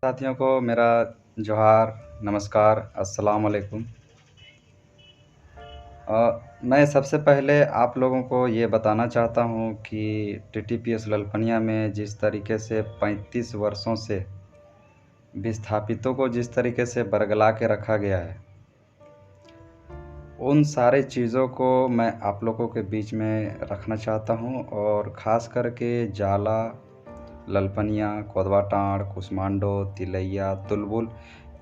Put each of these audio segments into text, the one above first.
साथियों को मेरा जोहार, नमस्कार, अस्सलाम वालेकुम। मैं सबसे पहले आप लोगों को ये बताना चाहता हूँ कि टीटीपीएस ललपनिया में जिस तरीके से 35 वर्षों से विस्थापितों को जिस तरीके से बरगला के रखा गया है, उन सारे चीज़ों को मैं आप लोगों के बीच में रखना चाहता हूँ और ख़ास करके जाला, ललपनिया, कोदवा टाँड़, कुसमांडो, तिलैया, तुलबुल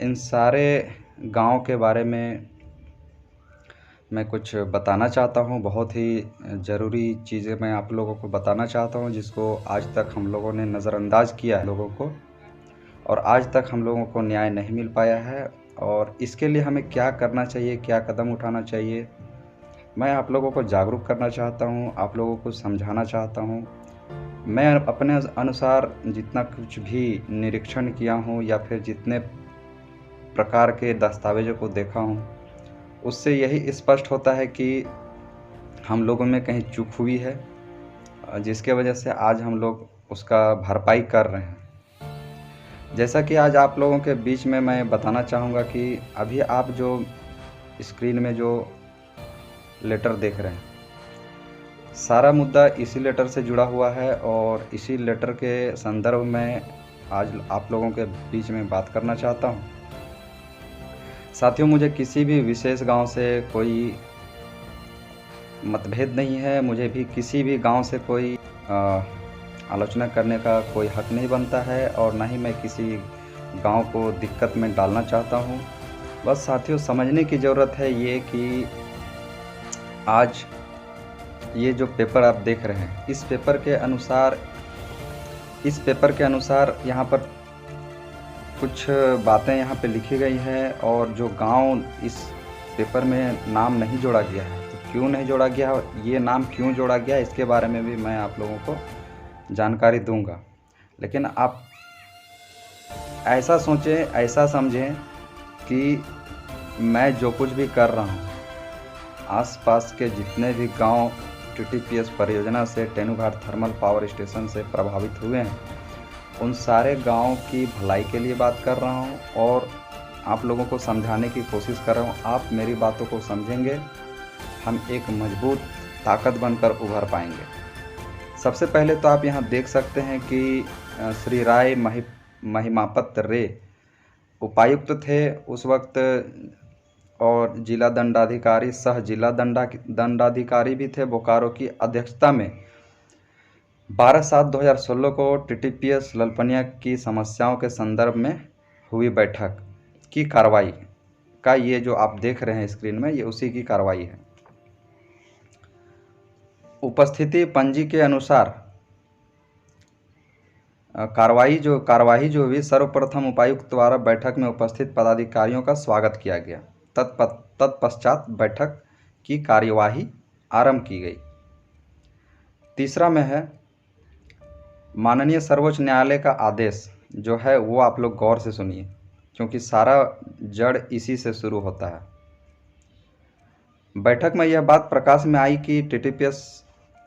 इन सारे गाँव के बारे में मैं कुछ बताना चाहता हूँ। बहुत ही ज़रूरी चीज़ें मैं आप लोगों को बताना चाहता हूँ, जिसको आज तक हम लोगों ने नज़रअंदाज किया है लोगों को, और आज तक हम लोगों को न्याय नहीं मिल पाया है। और इसके लिए हमें क्या करना चाहिए, क्या कदम उठाना चाहिए, मैं आप लोगों को जागरूक करना चाहता हूँ, आप लोगों को समझाना चाहता हूँ। मैं अपने अनुसार जितना कुछ भी निरीक्षण किया हूँ या फिर जितने प्रकार के दस्तावेज़ों को देखा हूँ, उससे यही स्पष्ट होता है कि हम लोगों में कहीं चूक हुई है, जिसके वजह से आज हम लोग उसका भरपाई कर रहे हैं। जैसा कि आज आप लोगों के बीच में मैं बताना चाहूँगा कि अभी आप जो स्क्रीन में जो लेटर देख रहे हैं, सारा मुद्दा इसी लेटर से जुड़ा हुआ है और इसी लेटर के संदर्भ में आज आप लोगों के बीच में बात करना चाहता हूँ। साथियों, मुझे किसी भी विशेष गांव से कोई मतभेद नहीं है, मुझे भी किसी भी गांव से कोई आलोचना करने का कोई हक नहीं बनता है और ना ही मैं किसी गांव को दिक्कत में डालना चाहता हूं। बस साथियों, समझने की ज़रूरत है ये कि आज ये जो पेपर आप देख रहे हैं, इस पेपर के अनुसार यहाँ पर कुछ बातें यहाँ पे लिखी गई हैं और जो गांव इस पेपर में नाम नहीं जोड़ा गया है, तो क्यों नहीं जोड़ा गया, ये नाम क्यों जोड़ा गया, इसके बारे में भी मैं आप लोगों को जानकारी दूंगा। लेकिन आप ऐसा सोचें, ऐसा समझें कि मैं जो कुछ भी कर रहा हूँ, आसपास के जितने भी गांव टीटीपीएस परियोजना से, तेनूघाट थर्मल पावर स्टेशन से प्रभावित हुए हैं, उन सारे गांव की भलाई के लिए बात कर रहा हूं और आप लोगों को समझाने की कोशिश कर रहा हूं। आप मेरी बातों को समझेंगे, हम एक मजबूत ताकत बनकर उभर पाएंगे। सबसे पहले तो आप यहां देख सकते हैं कि श्री राय महिमापत रे उपायुक्त थे उस वक्त और जिला दंडाधिकारी सह जिला दंडाधिकारी भी थे बोकारो की अध्यक्षता में 12/7/2016 को टीटीपीएस ललपनिया की समस्याओं के संदर्भ में हुई बैठक की कार्रवाई का ये जो आप देख रहे हैं स्क्रीन में, ये उसी की कार्रवाई है। उपस्थिति पंजी के अनुसार कार्रवाई जो हुई, सर्वप्रथम उपायुक्त द्वारा बैठक में उपस्थित पदाधिकारियों का स्वागत किया गया। तत्पश्चात बैठक की कार्यवाही आरंभ की गई। तीसरा में है माननीय सर्वोच्च न्यायालय का आदेश जो है वो आप लोग गौर से सुनिए, क्योंकि सारा जड़ इसी से शुरू होता है। बैठक में यह बात प्रकाश में आई कि टीटीपीएस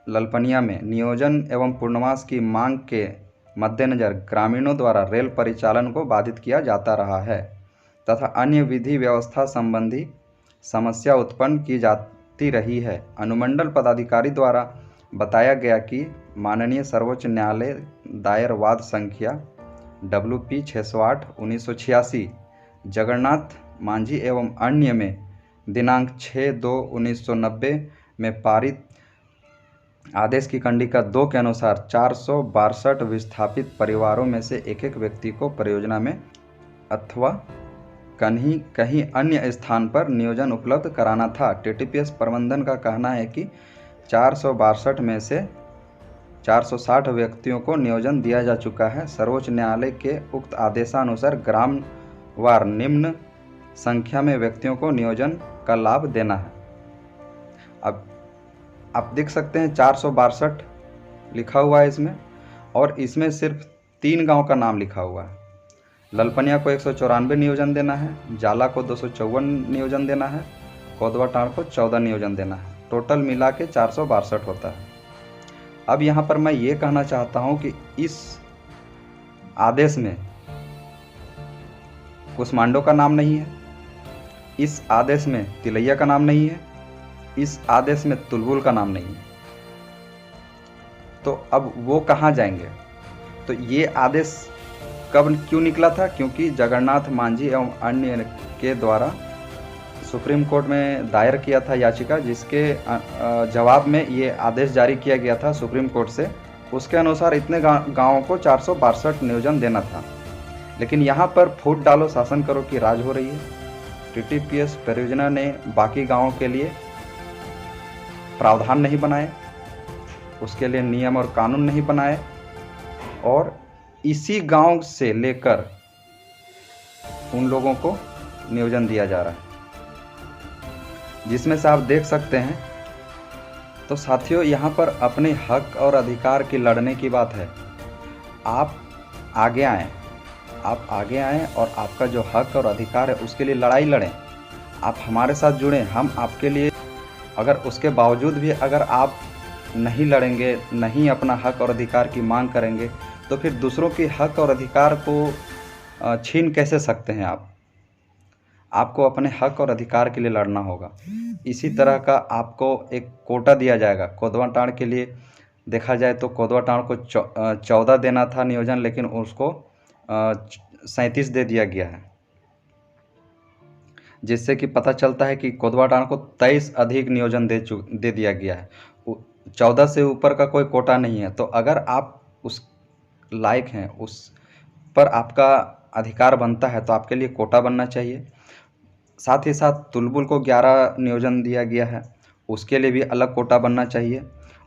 ललपनिया में नियोजन एवं पूर्णवास की मांग के मद्देनज़र ग्रामीणों द्वारा रेल परिचालन को बाधित किया जाता रहा है तथा अन्य विधि व्यवस्था संबंधी समस्या उत्पन्न की जाती रही है। अनुमंडल पदाधिकारी द्वारा बताया गया कि माननीय सर्वोच्च न्यायालय दायर वाद संख्या WP 608/1986 जगन्नाथ मांझी एवं अन्य में दिनांक 6/2/1990 में पारित आदेश की कंडिका 2 के अनुसार 462 विस्थापित परिवारों में से एक व्यक्ति को परियोजना में अथवा कहीं अन्य स्थान पर नियोजन उपलब्ध कराना था। टीटीपीएस प्रबंधन का कहना है कि 462 में से 460 व्यक्तियों को नियोजन दिया जा चुका है। सर्वोच्च न्यायालय के उक्त आदेशानुसार ग्राम वार निम्न संख्या में व्यक्तियों को नियोजन का लाभ देना है। अब आप देख सकते हैं 462 लिखा हुआ है इसमें, और इसमें सिर्फ 3 गांव का नाम लिखा हुआ है। ललपनिया को 194 नियोजन देना है, जाला को 254 नियोजन देना है, कोदवा टाँड़ को 14 नियोजन देना है। टोटल मिला के 462 होता है। अब यहाँ पर मैं ये कहना चाहता हूँ कि इस आदेश में कुष्मांडों का नाम नहीं है, इस आदेश में तिलैया का नाम नहीं है, इस आदेश में तुलबुल का नाम नहीं है। तो अब वो कहाँ जाएंगे? तो ये आदेश कब क्यों निकला था? क्योंकि जगन्नाथ मांझी एवं अन्य के द्वारा सुप्रीम कोर्ट में दायर किया था याचिका, जिसके जवाब में ये आदेश जारी किया गया था सुप्रीम कोर्ट से। उसके अनुसार इतने गांवों को 462 नियोजन देना था। लेकिन यहाँ पर फूट डालो शासन करो की राज हो रही है। टीटीपीएस परियोजना ने बाकी गांवों के लिए प्रावधान नहीं बनाए, उसके लिए नियम और कानून नहीं बनाए, और इसी गांव से लेकर उन लोगों को नियोजन दिया जा रहा है, जिसमें से आप देख सकते हैं। तो साथियों, यहाँ पर अपने हक और अधिकार की लड़ने की बात है। आप आगे आएँ, आप आगे आएँ और आपका जो हक और अधिकार है उसके लिए लड़ाई लड़ें। आप हमारे साथ जुड़ें, हम आपके लिए। अगर उसके बावजूद भी अगर आप नहीं लड़ेंगे, नहीं अपना हक और अधिकार की मांग करेंगे, तो फिर दूसरों के हक और अधिकार को छीन कैसे सकते हैं आप? आपको अपने हक और अधिकार के लिए लड़ना होगा। इसी तरह का आपको एक कोटा दिया जाएगा। कोदवा टाँड़ के लिए देखा जाए तो कोदवा टाँड़ को 14 देना था नियोजन, लेकिन उसको 37 दे दिया गया है, जिससे कि पता चलता है कि कोदवा टाँड़ को 23 अधिक नियोजन दे दिया गया है। 14 से ऊपर का कोई कोटा नहीं है। तो अगर आप उस लायक हैं, उस पर आपका अधिकार बनता है, तो आपके लिए कोटा बनना चाहिए। साथ ही साथ तुलबुल को 11 नियोजन दिया गया है, उसके लिए भी अलग कोटा बनना चाहिए।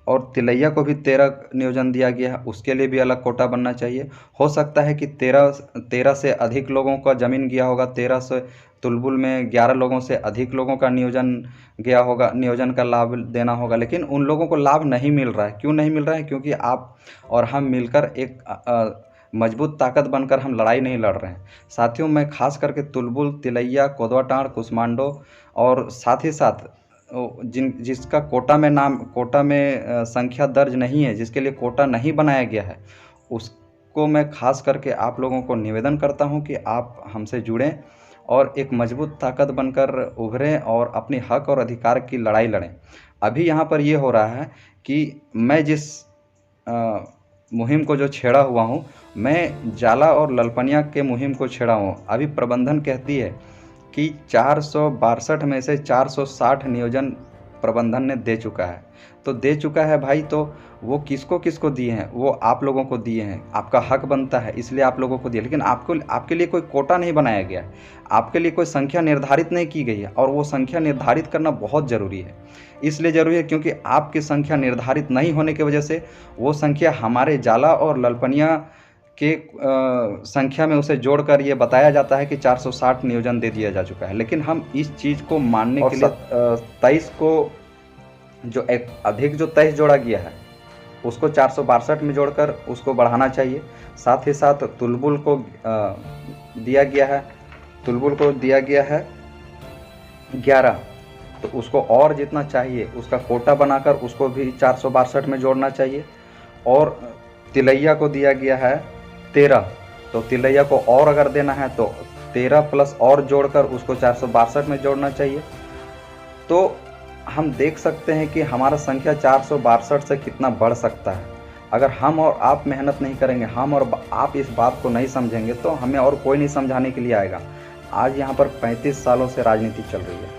और तिलैया को भी 13 नियोजन दिया गया है, उसके लिए भी अलग कोटा बनना चाहिए। हो सकता है कि 13 से अधिक लोगों का ज़मीन गया होगा, 13 से तुलबुल में 11 लोगों से अधिक लोगों का नियोजन गया होगा, नियोजन का लाभ देना होगा, लेकिन उन लोगों को लाभ नहीं मिल रहा है। क्यों नहीं मिल रहा है? क्योंकि आप और हम मिलकर एक मजबूत ताकत बनकर हम लड़ाई नहीं लड़ रहे हैं। साथियों, मैं खास करके तुलबुल, तिलैया, कोदवा टाँड़, कुष्मांडों और साथ ही साथ जिसका कोटा में संख्या दर्ज नहीं है, जिसके लिए कोटा नहीं बनाया गया है, उसको मैं खास करके आप लोगों को निवेदन करता हूं कि आप हमसे जुड़ें और एक मजबूत ताकत बनकर उभरें और अपने हक और अधिकार की लड़ाई लड़ें। अभी यहाँ पर ये हो रहा है कि मैं जिस मुहिम को जो छेड़ा हुआ हूँ, मैं जाला और ललपनिया के मुहिम को छेड़ा हूँ। अभी प्रबंधन कहती है कि 462 में से 460 नियोजन प्रबंधन ने दे चुका है। तो दे चुका है भाई, तो वो किसको किसको दिए हैं? वो आप लोगों को दिए हैं। आपका हक बनता है, इसलिए आप लोगों को दिए। लेकिन आपके लिए कोई कोटा नहीं बनाया गया है, आपके लिए कोई संख्या निर्धारित नहीं की गई है। और वो संख्या निर्धारित करना बहुत ज़रूरी है। इसलिए ज़रूरी है क्योंकि आपकी संख्या निर्धारित नहीं होने की वजह से वो संख्या हमारे जाला और ललपनिया के संख्या में उसे जोड़कर ये बताया जाता है कि 460 नियोजन दे दिया जा चुका है। लेकिन हम इस चीज़ को मानने के लिए 23 को जो एक अधिक जो 23 जोड़ा गया है, उसको 462 में जोड़कर उसको बढ़ाना चाहिए। साथ ही साथ तुलबुल को दिया गया है 11, तो उसको और जितना चाहिए उसका कोटा बनाकर उसको भी 462 में जोड़ना चाहिए। और तिलैया को दिया गया है 13, तो तिलैया को और अगर देना है तो 13 प्लस और जोड़कर उसको 462 में जोड़ना चाहिए। तो हम देख सकते हैं कि हमारा संख्या 462 से कितना बढ़ सकता है। अगर हम और आप मेहनत नहीं करेंगे, हम और आप इस बात को नहीं समझेंगे, तो हमें और कोई नहीं समझाने के लिए आएगा। आज यहाँ पर 35 सालों से राजनीति चल रही है।